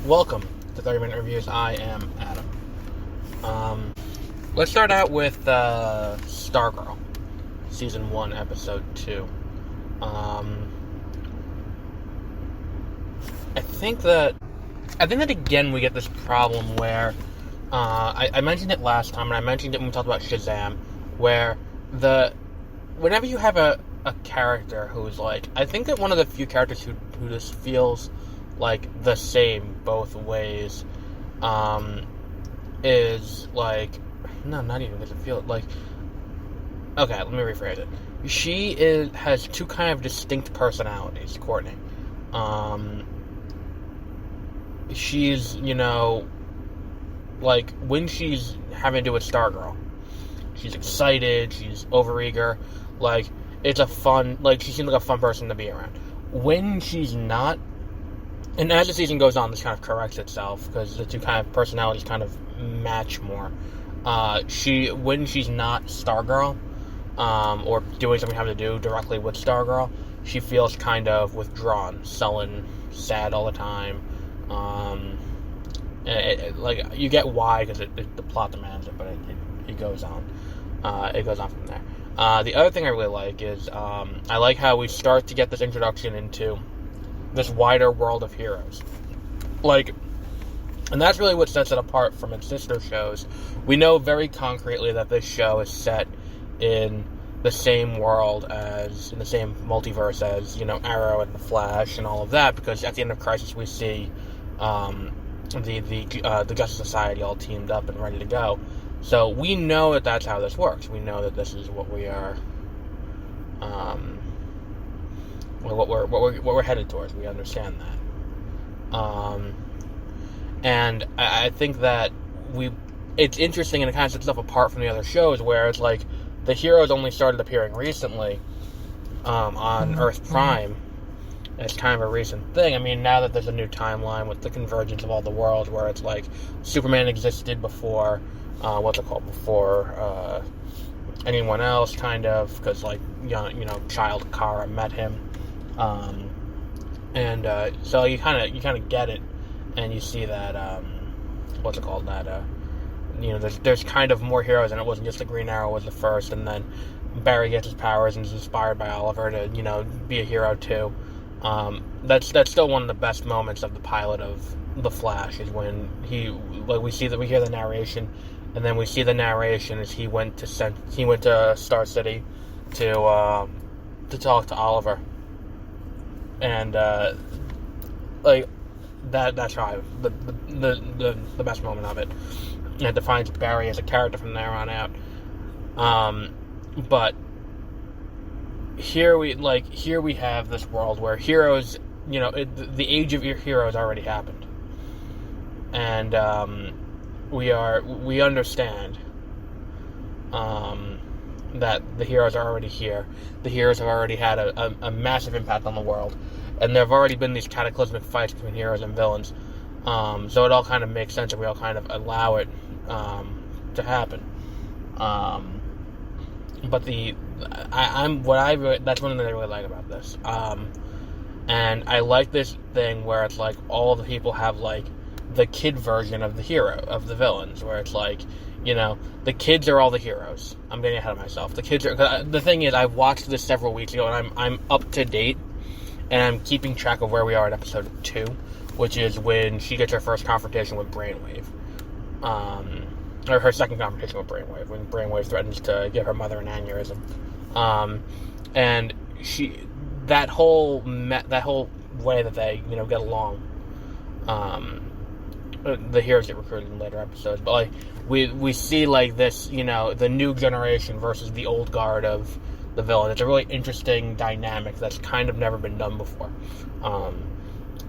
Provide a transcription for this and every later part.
Welcome to 30-Minute Reviews. I am Adam. Let's start out with Stargirl, Season 1, Episode 2. I think that again we get this problem where I mentioned it last time, and I mentioned it when we talked about Shazam, where whenever you have a character who's like, I think that one of the few characters who just feels like the same both ways is like, no, not even does it feel like, okay, let me rephrase it. She has two kind of distinct personalities, Courtney. She's, like, when she's having to do with Stargirl, she's excited, she's overeager, like, it's a fun, like, she seems like a fun person to be around. When she's not, and as the season goes on, this kind of corrects itself, because the two kind of personalities kind of match more. When she's not Stargirl, or doing something having to do directly with Stargirl, she feels kind of withdrawn, sullen, sad all the time. Like, you get why, because the plot demands it, but it goes on. It goes on from there. The other thing I really like is, I like how we start to get this introduction into this wider world of heroes. Like, and that's really what sets it apart from its sister shows. We know very concretely that this show is set in the same world in the same multiverse as, Arrow and the Flash and all of that, because at the end of Crisis we see the Justice Society all teamed up and ready to go. So we know that that's how this works. We know that this is what we are, what we're headed towards. We understand that, and I think that it's interesting, and it kind of sets itself apart from the other shows, where it's like the heroes only started appearing recently on Earth Prime. It's kind of a recent thing. I mean, now that there's a new timeline with the convergence of all the worlds, where it's like Superman existed before, before anyone else, kind of, because, like, child Kara met him, so you kind of get it, and you see that there's kind of more heroes, and it wasn't just the Green Arrow was the first, and then Barry gets his powers and is inspired by Oliver to be a hero too. That's still one of the best moments of the pilot of The Flash, is when we hear the narration, and then we see the narration as he went to Star City to talk to Oliver, and that's how the best moment of it. And it defines Barry as a character from there on out. But here we have this world where heroes, the age of heroes already happened, and we understand that the heroes are already here. The heroes have already had a massive impact on the world, and there have already been these cataclysmic fights between heroes and villains. So it all kind of makes sense, and we all kind of allow it to happen. But that's one thing I really like about this. And I like this thing where it's like all the people have like the kid version of the villains, where it's like, the kids are all the heroes. I'm getting ahead of myself. The thing is, I've watched this several weeks ago, and I'm up to date, and I'm keeping track of where we are in episode 2, which is when she gets her first confrontation with Brainwave. Or her second confrontation with Brainwave, when Brainwave threatens to give her mother an aneurysm. And that whole way that they, get along, the heroes get recruited in later episodes, but like, we see like this, the new generation versus the old guard of the villain. It's a really interesting dynamic that's kind of never been done before.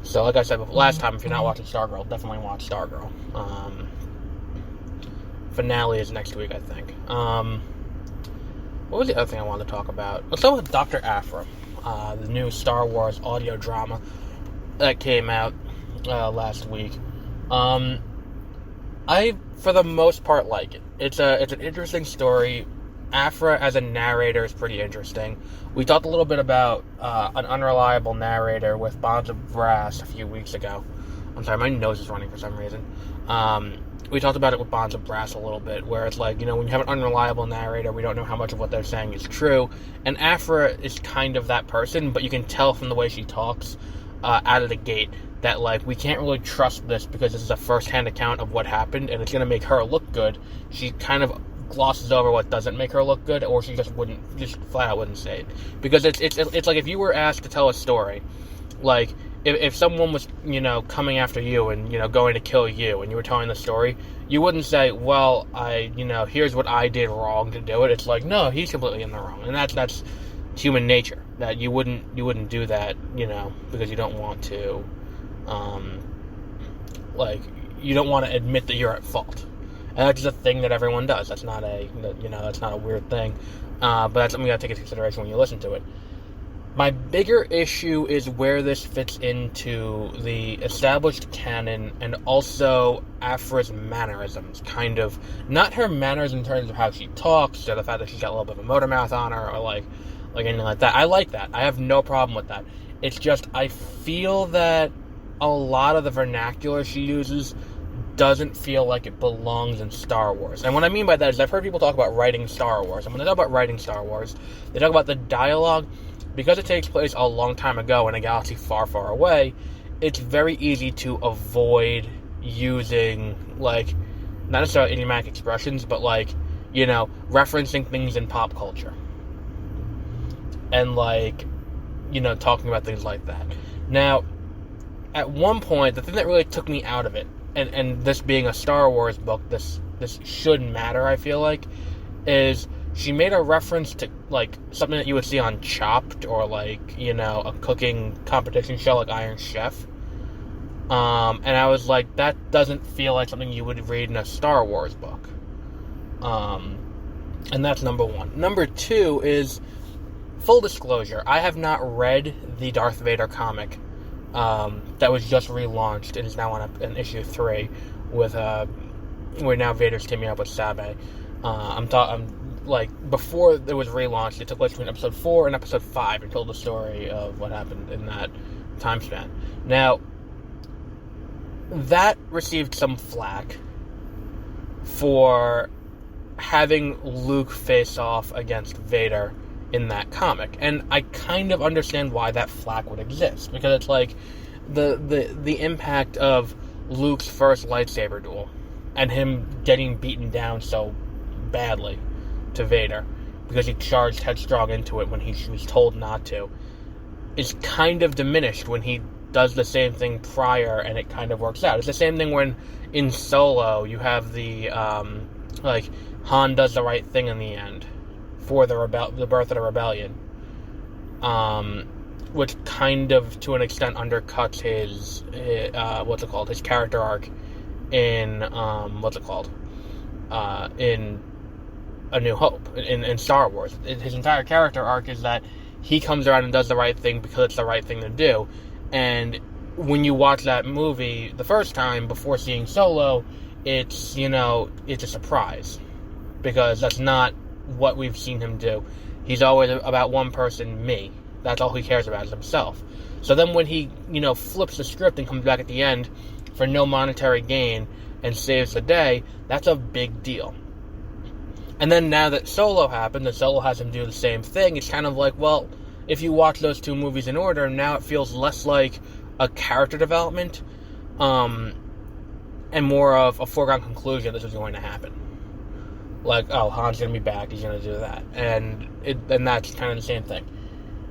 So like I said last time, if you're not watching Stargirl, definitely watch Stargirl. Finale is next week, I think. What was the other thing I wanted to talk about? Let's start with Doctor Aphra, the new Star Wars audio drama that came out last week. I, for the most part, like it. It's an interesting story. Aphra as a narrator is pretty interesting. We talked a little bit about an unreliable narrator with Bonds of Brass a few weeks ago. I'm sorry, my nose is running for some reason. We talked about it with Bonds of Brass a little bit, where it's like, when you have an unreliable narrator, we don't know how much of what they're saying is true. And Aphra is kind of that person, but you can tell from the way she talks out of the gate that, like, we can't really trust this because this is a first-hand account of what happened, and it's going to make her look good. She kind of glosses over what doesn't make her look good, or she just flat out wouldn't say it. Because it's like if you were asked to tell a story, like, if someone was, coming after you and, going to kill you, and you were telling the story, you wouldn't say, well, here's what I did wrong to do it. It's like, no, he's completely in the wrong. And that's human nature. That you wouldn't do that, because you don't want to, you don't want to admit that you're at fault. And that's just a thing that everyone does. That's not that's not a weird thing. But that's something you gotta take into consideration when you listen to it. My bigger issue is where this fits into the established canon and also Aphra's mannerisms. Kind of, not her manners in terms of how she talks, or the fact that she's got a little bit of a motor mouth on her, or like anything like that. I like that. I have no problem with that. It's just, I feel that a lot of the vernacular she uses doesn't feel like it belongs in Star Wars. And what I mean by that is I've heard people talk about writing Star Wars. And when they talk about writing Star Wars, they talk about the dialogue. Because it takes place a long time ago in a galaxy far, far away, it's very easy to avoid using, like, not necessarily idiomatic expressions, but, like, referencing things in pop culture. And, like, talking about things like that. Now, at one point, the thing that really took me out of it, and this being a Star Wars book, this should matter, I feel like, is she made a reference to, like, something that you would see on Chopped, or, like, a cooking competition show like Iron Chef. And I was like, that doesn't feel like something you would read in a Star Wars book. And that's number one. Number two is, full disclosure, I have not read the Darth Vader comic that was just relaunched and is now on issue 3 with, where now Vader's teaming up with Sabe. Before it was relaunched, it took place between episode 4 and episode 5 and told the story of what happened in that time span. Now, that received some flack for having Luke face off against Vader in that comic. And I kind of understand why that flack would exist, because it's like the impact of Luke's first lightsaber duel and him getting beaten down so badly to Vader because he charged headstrong into it when he was told not to is kind of diminished when he does the same thing prior and it kind of works out. It's the same thing when in Solo you have the Han does the right thing in the end for the birth of the rebellion, which kind of to an extent undercuts his his character arc in in A New Hope, in Star Wars. His entire character arc is that he comes around and does the right thing because it's the right thing to do. And when you watch that movie the first time before seeing Solo, it's a surprise, because that's not what we've seen him do. He's always about one person, me. That's all he cares about is himself. So then when he, flips the script and comes back at the end for no monetary gain and saves the day, that's a big deal. And then now that Solo happened, and Solo has him do the same thing, it's kind of like, well, if you watch those two movies in order, now it feels less like a character development, and more of a foregone conclusion this was going to happen. Like, oh, Han's going to be back, he's going to do that. And that's kind of the same thing.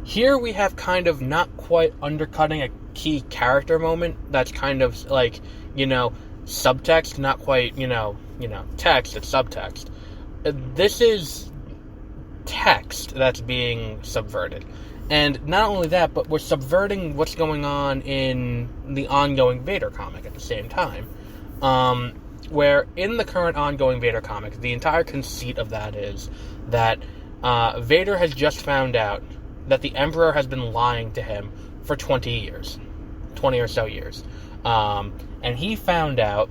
Here we have kind of not quite undercutting a key character moment that's kind of like, subtext, not quite, text, it's subtext. This is text that's being subverted. And not only that, but we're subverting what's going on in the ongoing Vader comic at the same time. Where in the current ongoing Vader comic, the entire conceit of that is that Vader has just found out that the Emperor has been lying to him for 20 years. 20 or so years. And he found out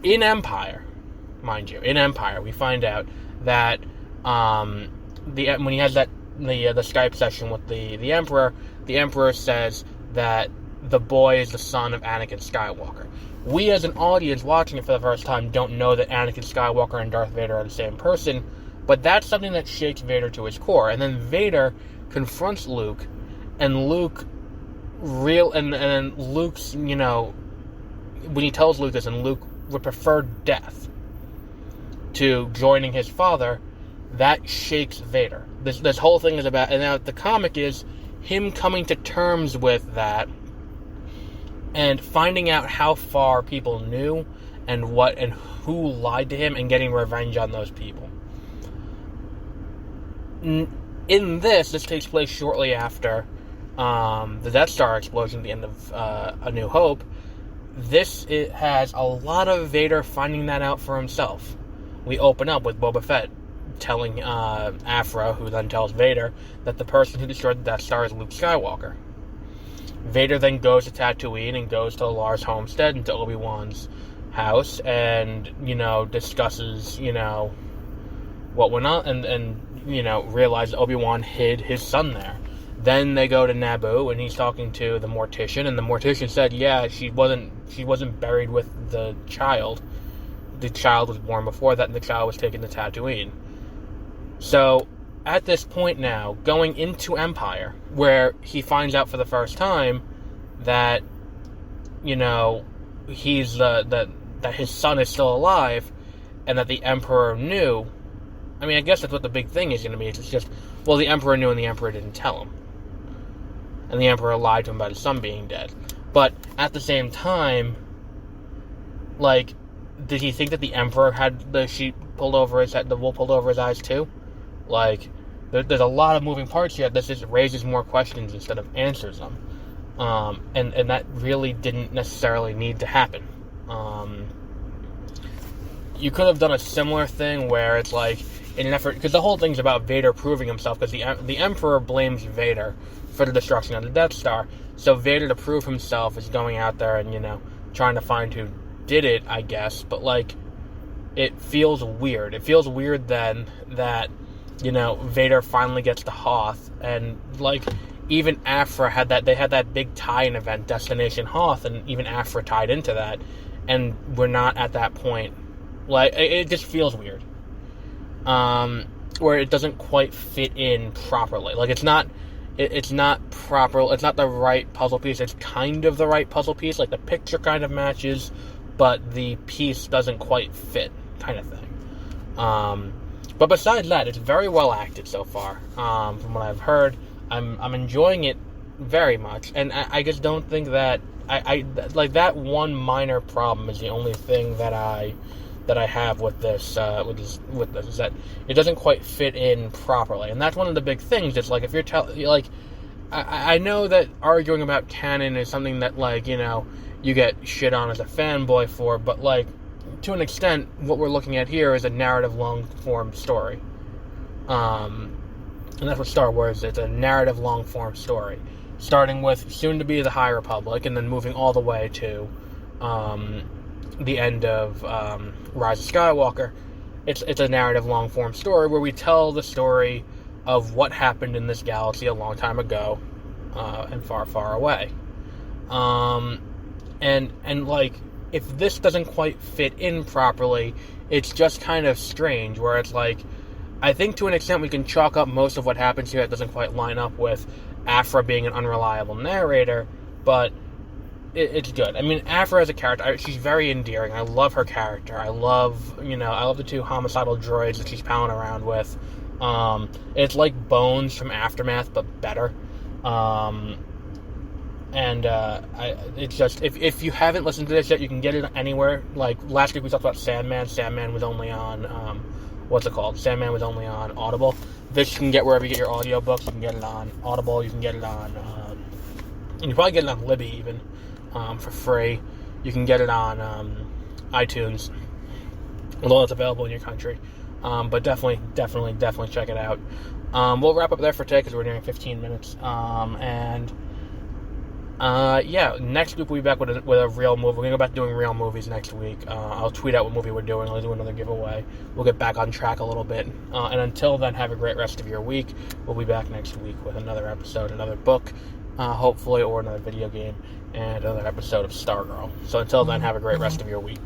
in Empire, mind you, in Empire, we find out that when he has the Skype session with the Emperor says that the boy is the son of Anakin Skywalker. We as an audience watching it for the first time don't know that Anakin Skywalker and Darth Vader are the same person, but that's something that shakes Vader to his core. And then Vader confronts Luke, and Luke and Luke's, when he tells Luke this, and Luke would prefer death to joining his father, that shakes Vader. This whole thing is about, and now the comic is him coming to terms with that and finding out how far people knew and who lied to him, and getting revenge on those people. In this takes place shortly after the Death Star explosion at the end of A New Hope. It has a lot of Vader finding that out for himself. We open up with Boba Fett telling Aphra, who then tells Vader, that the person who destroyed the Death Star is Luke Skywalker. Vader then goes to Tatooine and goes to Lars homestead and to Obi-Wan's house and, discusses, what went on and realizes Obi-Wan hid his son there. Then they go to Naboo and he's talking to the Mortician, and the Mortician said, yeah, she wasn't buried with the child. The child was born before that, and the child was taken to Tatooine. So, at this point now, going into Empire, where he finds out for the first time that, he's that his son is still alive, and that the Emperor knew. I mean, I guess that's what the big thing is going to be. It's just, well, the Emperor knew and the Emperor didn't tell him. And the Emperor lied to him about his son being dead. But at the same time, did he think that the Emperor had the sheep pulled over his head, the wool pulled over his eyes too? There's a lot of moving parts here. This just raises more questions instead of answers them. And that really didn't necessarily need to happen. You could have done a similar thing where it's in an effort, because the whole thing's about Vader proving himself, because the Emperor blames Vader for the destruction of the Death Star. So Vader, to prove himself, is going out there and, trying to find who did it, I guess. But, it feels weird. It feels weird then that, Vader finally gets to Hoth, and, even Aphra had that big tie-in event, Destination Hoth, and even Aphra tied into that, and we're not at that point. It just feels weird. Where it doesn't quite fit in properly. It's not proper, it's not the right puzzle piece. It's kind of the right puzzle piece, the picture kind of matches, but the piece doesn't quite fit, kind of thing. But besides that, it's very well acted so far. From what I've heard, I'm enjoying it very much, and I just don't think that I that one minor problem is the only thing that I have with this is that it doesn't quite fit in properly, and that's one of the big things. It's if you're I know that arguing about canon is something that you get shit on as a fanboy for, but to an extent, what we're looking at here is a narrative long-form story. And that's what Star Wars is. It's a narrative long-form story. Starting with soon-to-be the High Republic, and then moving all the way to the end of Rise of Skywalker. It's a narrative long-form story where we tell the story of what happened in this galaxy a long time ago, and far, far away. If this doesn't quite fit in properly, it's just kind of strange, where it's I think to an extent we can chalk up most of what happens here that doesn't quite line up with Aphra being an unreliable narrator, but it's good. I mean, Aphra as a character, she's very endearing. I love her character. I love the two homicidal droids that she's palling around with. It's like Bones from Aftermath, but better. It's just, if you haven't listened to this yet, you can get it anywhere. Last week we talked about Sandman. Sandman was only on, Sandman was only on Audible. This you can get wherever you get your audiobooks. You can get it on Audible. You can get it on, you can probably get it on Libby even, for free. You can get it on, iTunes, although it's available in your country. But definitely check it out. We'll wrap up there for today because we're nearing 15 minutes. Next week we'll be back with a real movie. We're going to go back to doing real movies next week. I'll tweet out what movie we're doing. I'll do another giveaway. We'll get back on track a little bit. And until then, have a great rest of your week. We'll be back next week with another episode, another book. hopefully, or another video game, and another episode of Stargirl. So until then, have a great rest of your week.